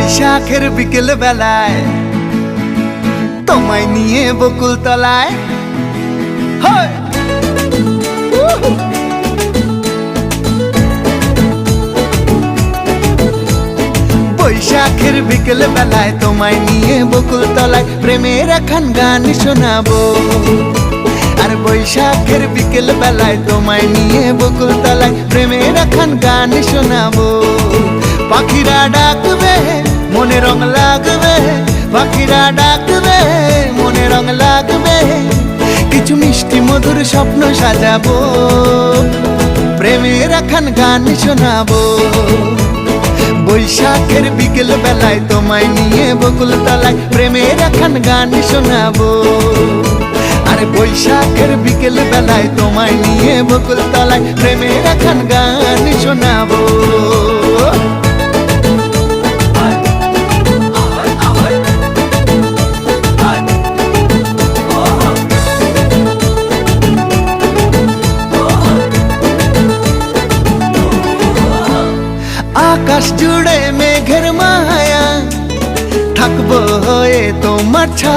বৈশাখের বিকেল বেলায় তোমায় নিয়ে বকুল তলায় বৈশাখের বিকেল বেলায় তোমায় নিয়ে বকুল তলায় প্রেমের একখান গান শোনাবো। আর বৈশাখের বিকেল বেলায় তোমায় নিয়ে বকুল তলায় প্রেমের একখান গান শোনাবো। পাখিরা ডাকবে মনে রং লাগবে, পাখিরা ডাকবে মনে রং লাগবে, কিছু মিষ্টি মধুর স্বপ্ন সাজাবো, প্রেমের একখান গান শোনাবো। বৈশাখের বিকেল বেলায় তোমায় নিয়ে বকুল তলায় প্রেমের একখান গান শোনাবো। আর বৈশাখের বিকেল বেলায় তোমায় নিয়ে বকুল তলায় প্রেমের একখান গান শোনাবো। আকাশ জুড়ে মেঘের মায়া থাকবো হয়ে তোমার